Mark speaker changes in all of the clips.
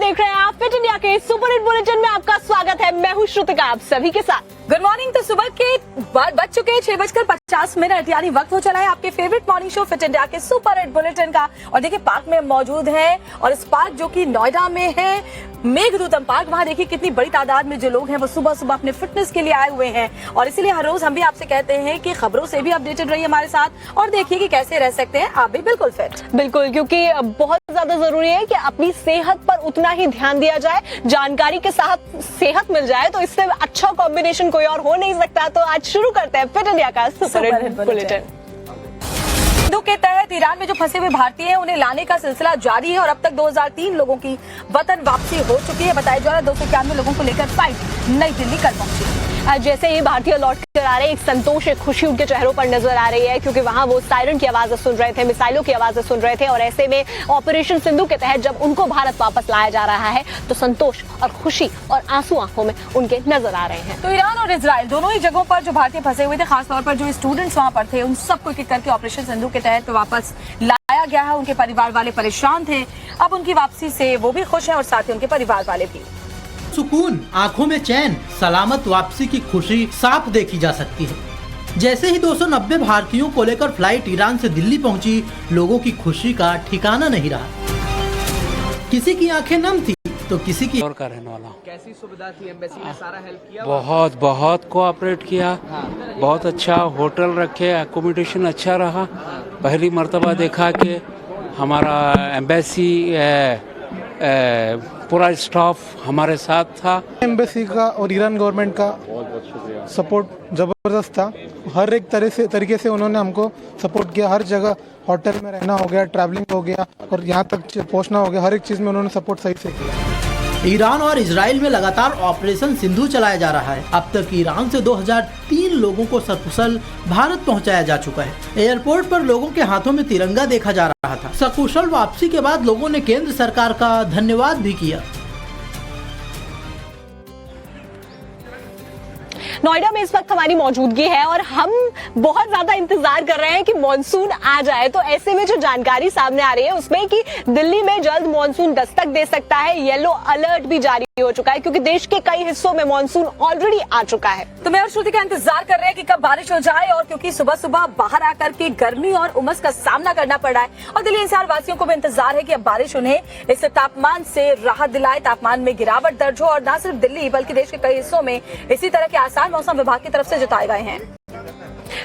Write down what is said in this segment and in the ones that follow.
Speaker 1: देख रहे हैं आप फिट इंडिया के सुपर हिट बुलेटिन में आपका स्वागत है। मैं हूं श्रुतिका आप सभी के साथ।
Speaker 2: Good morning. तो सुबह के बज चुके हैं 6:50 यानी वक्त हो चला है आपके favourite morning show fit India के सुपर हिट बुलेटिन का। और देखिए पार्क में मौजूद है, और इस पार्क जो कि नोएडा में है, मेघदूतम पार्क, वहाँ देखिए कितनी बड़ी तादाद में जो लोग हैं वो सुबह सुबह अपने फिटनेस के लिए आए हुए हैं। और इसीलिए हर रोज हम भी आपसे कहते हैं कि खबरों से भी अपडेटेड रहिए हमारे साथ और देखिए कि कैसे रह सकते हैं आप भी बिल्कुल फिट।
Speaker 1: बिल्कुल, क्योंकि बहुत ज्यादा जरूरी है कि अपनी सेहत पर उतना ही ध्यान दिया जाए, जानकारी के साथ सेहत मिल जाए, तो इससे अच्छा कॉम्बिनेशन कोई और हो नहीं सकता। तो आज शुरू करते हैं फिट इंडिया का सुपर हिट बुलेटिन।
Speaker 2: सिंधु के तहत ईरान में जो फंसे हुए भारतीय हैं उन्हें लाने का सिलसिला जारी है और अब तक 2003 लोगों की वतन वापसी हो चुकी है। बताया जा रहा है 291 लोगों को लेकर फ्लाइट नई दिल्ली कल पहुंची।
Speaker 1: जैसे ही भारतीय लौट कर आ रहे हैं, एक संतोष, एक खुशी उनके चेहरों पर नजर आ रही है, क्योंकि वहां वो सायरन की आवाजें सुन रहे थे, मिसाइलों की आवाजें सुन रहे थे। और ऐसे में ऑपरेशन सिंधु के तहत जब उनको भारत वापस लाया जा रहा है तो संतोष और खुशी और आंसू आंखों में उनके नजर आ रहे हैं।
Speaker 2: तो ईरान और इजराइल दोनों ही जगहों पर जो भारतीय फंसे हुए थे, खासतौर पर जो स्टूडेंट्स वहां पर थे, उन सबको एक एक करके ऑपरेशन सिंधु के तहत वापस लाया गया है। उनके परिवार वाले परेशान थे, अब उनकी वापसी से वो भी खुश हैं और साथ ही उनके परिवार वाले भी।
Speaker 3: सुकून, आंखों में चैन, सलामत वापसी की खुशी साफ देखी जा सकती है। जैसे ही 290 भारतीयों को लेकर फ्लाइट ईरान से दिल्ली पहुंची, लोगों की खुशी का ठिकाना नहीं रहा। किसी की आंखें नम थी तो किसी की
Speaker 4: और का रहने वाला।
Speaker 5: कैसी सुविधा थी? एम्बेसी ने सारा हेल्प किया?
Speaker 4: बहुत कोऑपरेट किया, बहुत अच्छा होटल रखे, एकोमोडेशन अच्छा रहा। पहली मर्तबा देखा कि हमारा एम्बेसी पूरा स्टाफ हमारे साथ था।
Speaker 6: एम्बेसी का और ईरान गवर्नमेंट का सपोर्ट जबरदस्त था। हर एक तरीके से उन्होंने हमको सपोर्ट किया। हर जगह होटल में रहना हो गया, ट्रैवलिंग हो गया और यहाँ तक पहुँचना हो गया, हर एक चीज़ में उन्होंने सपोर्ट सही से किया।
Speaker 3: ईरान और इजराइल में लगातार ऑपरेशन सिंधु चलाया जा रहा है। अब तक ईरान से 2003 लोगों को सकुशल भारत पहुंचाया जा चुका है। एयरपोर्ट पर लोगों के हाथों में तिरंगा देखा जा रहा था। सकुशल वापसी के बाद लोगों ने केंद्र सरकार का धन्यवाद भी किया।
Speaker 1: नोएडा में इस वक्त हमारी मौजूदगी है और हम बहुत ज्यादा इंतजार कर रहे हैं कि मॉनसून आ जाए। तो ऐसे में जो जानकारी सामने आ रही है उसमें कि दिल्ली में जल्द मॉनसून दस्तक दे सकता है। येलो अलर्ट भी जारी हो चुका है, क्योंकि देश के कई हिस्सों में मॉनसून ऑलरेडी आ चुका है।
Speaker 2: तो मैं और श्रुति का इंतजार कर रहे हैं कि कब बारिश हो जाए, और क्योंकि सुबह सुबह बाहर आकर के गर्मी और उमस का सामना करना पड़ रहा है और दिल्ली एनसीआर वासियों को भी इंतजार है कि अब बारिश उन्हें इस तापमान से राहत दिलाए, तापमान में गिरावट दर्ज हो। और न सिर्फ दिल्ली बल्कि देश के कई हिस्सों में इसी तरह के आसार मौसम विभाग की तरफ से जताए गए हैं।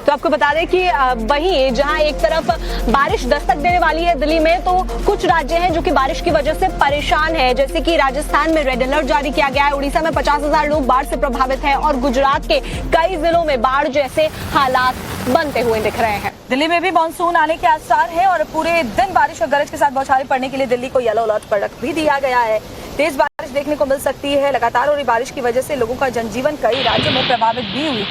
Speaker 1: तो आपको बता दें कि वहीं जहां एक तरफ बारिश दस्तक देने वाली है दिल्ली में, तो कुछ राज्य हैं जो कि बारिश की वजह से परेशान हैं। जैसे कि राजस्थान में रेड अलर्ट जारी किया गया है, उड़ीसा में 50,000 लोग बाढ़ से प्रभावित हैं और गुजरात के कई जिलों में बाढ़ जैसे हालात बनते हुए दिख रहे हैं।
Speaker 2: दिल्ली में भी मानसून आने के आसार हैं और पूरे दिन बारिश और गरज के साथ बौछारें पड़ने के लिए दिल्ली को येलो अलर्ट पर रख भी दिया गया है। तेज बारिश देखने को मिल सकती है। लगातार हो रही बारिश की वजह से लोगों का जनजीवन कई राज्यों में प्रभावित भी हुई।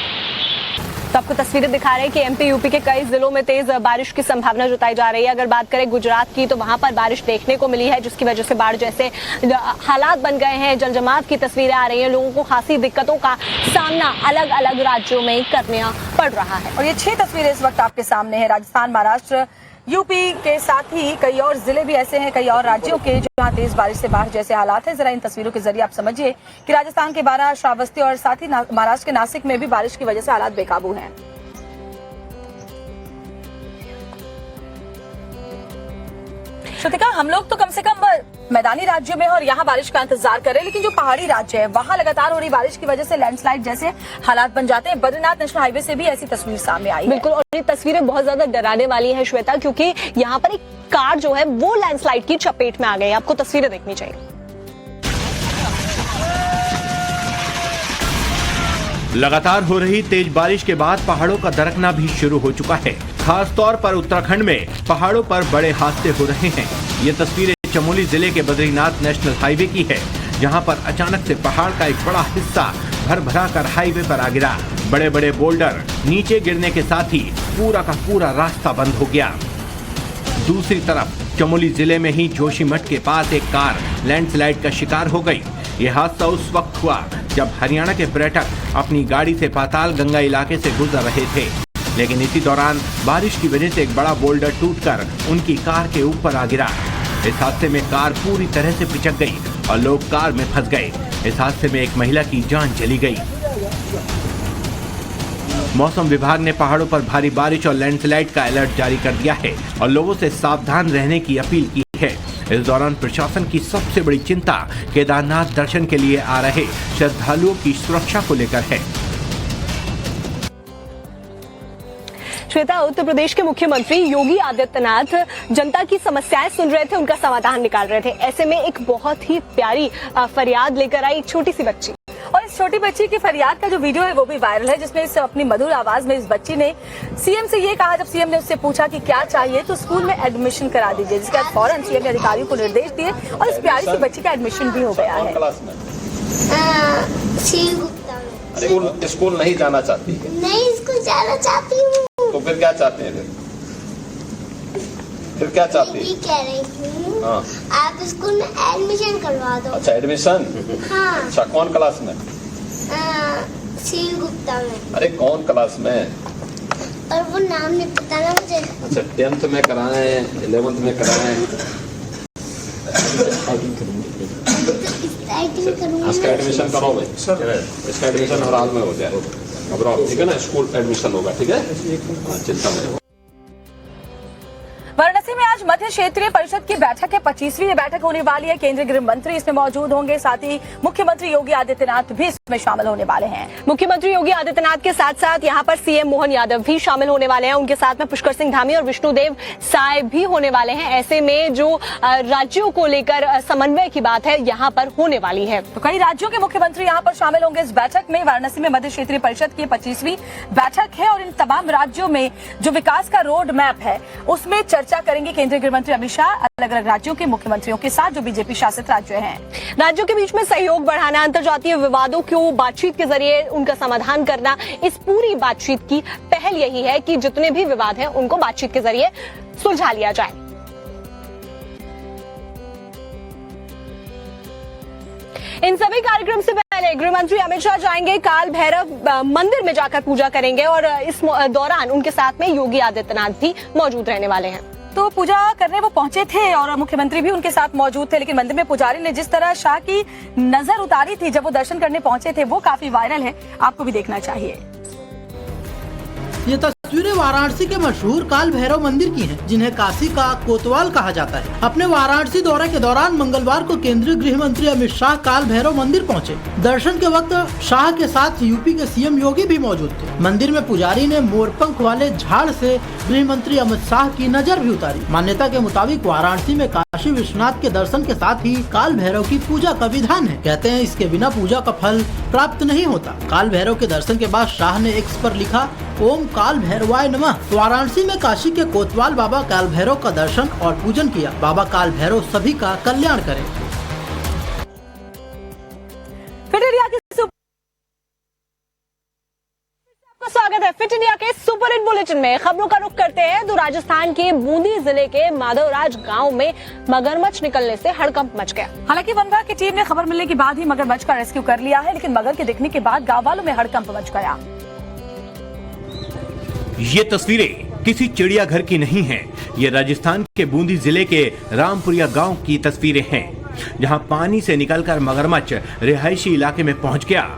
Speaker 1: तो आपको तस्वीरें दिखा रहे हैं कि एमपी यूपी के कई जिलों में तेज बारिश की संभावना जताई जा रही है। अगर बात करें गुजरात की, तो वहां पर बारिश देखने को मिली है, जिसकी वजह से बाढ़ जैसे हालात बन गए हैं। जल जमाव की तस्वीरें आ रही हैं। लोगों को खासी दिक्कतों का सामना अलग अलग राज्यों में करना पड़ रहा है।
Speaker 2: और ये 6 तस्वीरें इस वक्त आपके सामने है। राजस्थान, महाराष्ट्र, यूपी के साथ ही कई और जिले भी ऐसे हैं, कई और राज्यों के जहां तेज बारिश से बाढ़ जैसे हालात हैं। जरा इन तस्वीरों के जरिए आप समझिए कि राजस्थान के 12, श्रावस्ती और साथ ही महाराष्ट्र के नासिक में भी बारिश की वजह से हालात बेकाबू हैं। श्रुतिका, हम लोग तो कम से कम मैदानी राज्यों में और यहाँ बारिश का इंतजार कर रहे हैं, लेकिन जो पहाड़ी राज्य है वहाँ लगातार हो रही बारिश की वजह से लैंडस्लाइड जैसे हालात बन जाते हैं। बद्रीनाथ नेशनल हाईवे से भी ऐसी तस्वीर सामने आई है।
Speaker 1: बिल्कुल, और ये तस्वीरें बहुत ज्यादा डराने वाली है श्वेता, क्योंकि यहाँ पर एक कार जो है वो लैंडस्लाइड की चपेट में आ गई। आपको तस्वीरें देखनी चाहिए।
Speaker 7: लगातार हो रही तेज बारिश के बाद पहाड़ों का दरकना भी शुरू हो चुका है। खास तौर पर उत्तराखंड में पहाड़ों पर बड़े हादसे हो रहे हैं। ये तस्वीरें चमोली जिले के बद्रीनाथ नेशनल हाईवे की है, जहां पर अचानक से पहाड़ का एक बड़ा हिस्सा भर भरा कर हाईवे पर आ गिरा। बड़े बड़े बोल्डर नीचे गिरने के साथ ही पूरा का पूरा रास्ता बंद हो गया। दूसरी तरफ चमोली जिले में ही जोशीमठ के पास एक कार लैंडस्लाइड का शिकार हो गई। ये हादसा उस वक्त हुआ जब हरियाणा के पर्यटक अपनी गाड़ी से पाताल गंगा इलाके से गुजर रहे थे, लेकिन इसी दौरान बारिश की वजह से एक बड़ा बोल्डर टूटकर उनकी कार के ऊपर आ गिरा। इस हादसे में कार पूरी तरह से पिचक गई और लोग कार में फंस गए। इस हादसे में एक महिला की जान चली गई। मौसम विभाग ने पहाड़ों पर भारी बारिश और लैंडस्लाइड का अलर्ट जारी कर दिया है और लोगों से सावधान रहने की अपील की है। इस दौरान प्रशासन की सबसे बड़ी चिंता केदारनाथ दर्शन के लिए आ रहे श्रद्धालुओं की सुरक्षा को लेकर है।
Speaker 1: श्वेता, उत्तर प्रदेश के मुख्यमंत्री योगी आदित्यनाथ जनता की समस्याएं सुन रहे थे, उनका समाधान निकाल रहे थे। ऐसे में एक बहुत ही प्यारी फरियाद लेकर आई एक छोटी सी बच्ची,
Speaker 2: और इस छोटी बच्ची की फरियाद का जो वीडियो है वो भी वायरल है, जिसमें इस अपनी मधुर आवाज में इस बच्ची ने सीएम से ये कहा, जब सीएम ने उससे पूछा कि क्या चाहिए तो स्कूल में एडमिशन करा दीजिए, जिसके बाद फौरन सीएम ने अधिकारियों को निर्देश दिए और इस प्यारी सी बच्ची का एडमिशन भी हो गया है।
Speaker 8: स्कूल नहीं जाना चाहती है?
Speaker 9: नहीं, स्कूल जाना चाहती हूँ।
Speaker 8: तो फिर क्या चाहते हैं? फिर क्या चाहती है?
Speaker 9: ये कह रही हूँ आप स्कूल में एडमिशन करवा दो।
Speaker 8: अच्छा, एडमिशन?
Speaker 9: हाँ।
Speaker 8: अच्छा, कौन क्लास में?
Speaker 9: सील गुप्ता में।
Speaker 8: अरे कौन क्लास में?
Speaker 9: और वो नाम नहीं पता ना मुझे।
Speaker 8: अच्छा, 10th में कराएं, 11th में कराएं? इसका एडमिशन करो भाई, इसका एडमिशन हर हाल में हो जाए, घबराओ, ठीक है ना? स्कूल एडमिशन होगा, ठीक है, चिंता नहीं।
Speaker 2: वाराणसी में आज मध्य क्षेत्रीय परिषद की बैठक है, 25वीं ये बैठक होने वाली है। केंद्रीय गृह मंत्री इसमें मौजूद होंगे, साथ ही मुख्यमंत्री योगी आदित्यनाथ भी इसमें शामिल होने वाले हैं।
Speaker 1: मुख्यमंत्री योगी आदित्यनाथ के साथ साथ यहाँ पर सीएम मोहन यादव भी शामिल होने वाले हैं। उनके साथ में पुष्कर सिंह धामी और विष्णुदेव साय भी होने वाले हैं। ऐसे में जो राज्यों को लेकर समन्वय की बात है यहाँ पर होने वाली है।
Speaker 2: तो कई राज्यों के मुख्यमंत्री यहाँ पर शामिल होंगे इस बैठक में। वाराणसी में मध्य क्षेत्रीय परिषद की 25वीं बैठक है और इन तमाम राज्यों में जो विकास का रोड मैप है उसमें चर्चा करेंगे केंद्रीय गृह मंत्री अमित शाह अलग अलग राज्यों के मुख्यमंत्रियों के साथ, जो बीजेपी शासित राज्य हैं।
Speaker 1: राज्यों के बीच में सहयोग बढ़ाना, अंतर्जातीय विवादों को बातचीत के जरिए उनका समाधान करना, इस पूरी बातचीत की पहल यही है कि जितने भी विवाद हैं उनको बातचीत के जरिए सुलझा लिया जाए। इन सभी कार्यक्रम से पहले गृह मंत्री अमित शाह जाएंगे काल भैरव मंदिर में जाकर पूजा करेंगे और इस दौरान उनके साथ में योगी आदित्यनाथ भी मौजूद रहने वाले हैं।
Speaker 2: तो पूजा करने वो पहुंचे थे और मुख्यमंत्री भी उनके साथ मौजूद थे, लेकिन मंदिर में पुजारी ने जिस तरह शाह की नजर उतारी थी जब वो दर्शन करने पहुंचे थे वो काफी वायरल है, आपको भी देखना चाहिए।
Speaker 3: ये तस्वीरें वाराणसी के मशहूर काल भैरव मंदिर की हैं, जिन्हें काशी का कोतवाल कहा जाता है। अपने वाराणसी दौरे के दौरान मंगलवार को केंद्रीय गृह मंत्री अमित शाह काल भैरव मंदिर पहुंचे। दर्शन के वक्त शाह के साथ यूपी के सीएम योगी भी मौजूद थे। मंदिर में पुजारी ने मोरपंख वाले झाड़ से गृह मंत्री अमित शाह की नजर भी उतारी। मान्यता के मुताबिक वाराणसी में काशी विश्वनाथ के दर्शन के साथ ही काल भैरव की पूजा का विधान है। कहते हैं इसके बिना पूजा का फल प्राप्त नहीं होता। काल भैरव के दर्शन के बाद शाह ने एक्स पर लिखा, ओम काल भैरवाय नमः। वाराणसी में काशी के कोतवाल बाबा काल भैरव का दर्शन और पूजन किया। बाबा काल भैरव सभी का कल्याण करें।
Speaker 1: स्वागत है फिट इंडिया के सुपर हिट बुलेटिन में। खबरों का रुख करते हैं तो राजस्थान के बूंदी जिले के माधवराज गांव में मगरमच्छ निकलने से हड़कंप मच गया।
Speaker 2: हालांकि वन विभाग की टीम ने खबर मिलने के बाद ही मगरमच्छ का रेस्क्यू कर लिया है, लेकिन मगर के दिखने के बाद गांव वालों में हड़कंप मच गया।
Speaker 7: ये तस्वीरें किसी चिड़ियाघर की नहीं हैं। ये राजस्थान के बूंदी जिले के रामपुरिया गांव की तस्वीरें हैं, जहां पानी से निकलकर मगरमच्छ रिहायशी इलाके में पहुंच गया।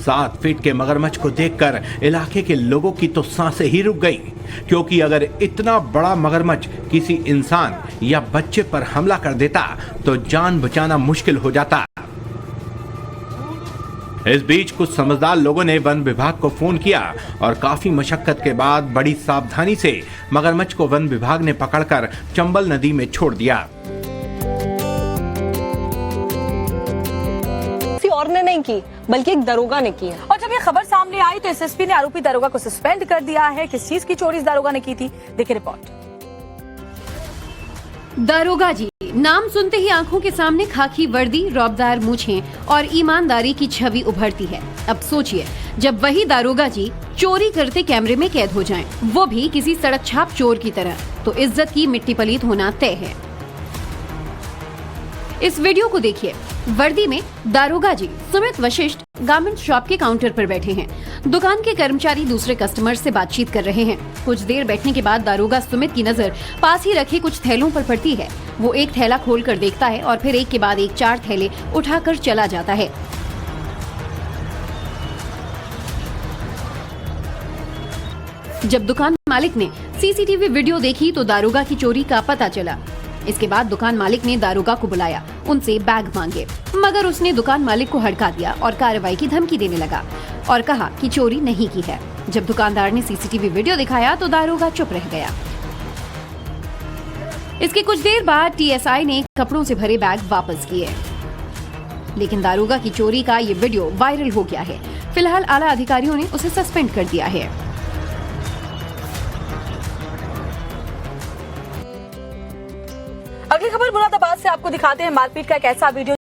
Speaker 7: 7 फीट के मगरमच्छ को देखकर इलाके के लोगों की तो सांसें ही रुक गई, क्योंकि अगर इतना बड़ा मगरमच्छ किसी इंसान या बच्चे पर हमला कर देता तो जान बचाना मुश्किल हो जाता। इस बीच कुछ समझदार लोगों ने वन विभाग को फोन किया और काफी मशक्कत के बाद बड़ी सावधानी से मगरमच्छ को वन विभाग ने पकड़कर चंबल नदी में छोड़ दिया।
Speaker 1: और ने नहीं की बल्कि एक दरोगा ने की है।
Speaker 2: और जब ये खबर सामने आई तो एसएसपी ने आरोपी दरोगा को सस्पेंड कर दिया है। किस चीज की चोरी इस दरोगा ने की थी, देखिए रिपोर्ट।
Speaker 10: दरोगा जी नाम सुनते ही आंखों के सामने खाकी वर्दी, रौबदार मूछें और ईमानदारी की छवि उभरती है। अब सोचिए जब वही दरोगा जी चोरी करते कैमरे में कैद हो जाएं, वो भी किसी सड़क छाप चोर की तरह, तो इज्जत की मिट्टी पलीत होना तय है। इस वीडियो को देखिए। वर्दी में दारोगा जी सुमित वशिष्ठ गारमेंट शॉप के काउंटर पर बैठे हैं। दुकान के कर्मचारी दूसरे कस्टमर से बातचीत कर रहे हैं। कुछ देर बैठने के बाद दारोगा सुमित की नजर पास ही रखे कुछ थैलों पर पड़ती है। वो एक थैला खोलकर देखता है और फिर एक के बाद एक 4 थैले उठाकर चला जाता है। जब दुकान मालिक ने सीसीटीवी वीडियो देखी तो दारोगा की चोरी का पता चला। इसके बाद दुकान मालिक ने दारोगा को बुलाया, उनसे बैग मांगे, मगर उसने दुकान मालिक को हड़का दिया और कार्रवाई की धमकी देने लगा और कहा कि चोरी नहीं की है। जब दुकानदार ने सीसीटीवी वीडियो दिखाया तो दारोगा चुप रह गया। इसके कुछ देर बाद टीएसआई ने कपड़ों से भरे बैग वापस किए, लेकिन दारोगा की चोरी का ये वीडियो वायरल हो गया है। फिलहाल आला अधिकारियों ने उसे सस्पेंड कर दिया है।
Speaker 2: अगली खबर मुरादाबाद से आपको दिखाते हैं मारपीट का एक ऐसा वीडियो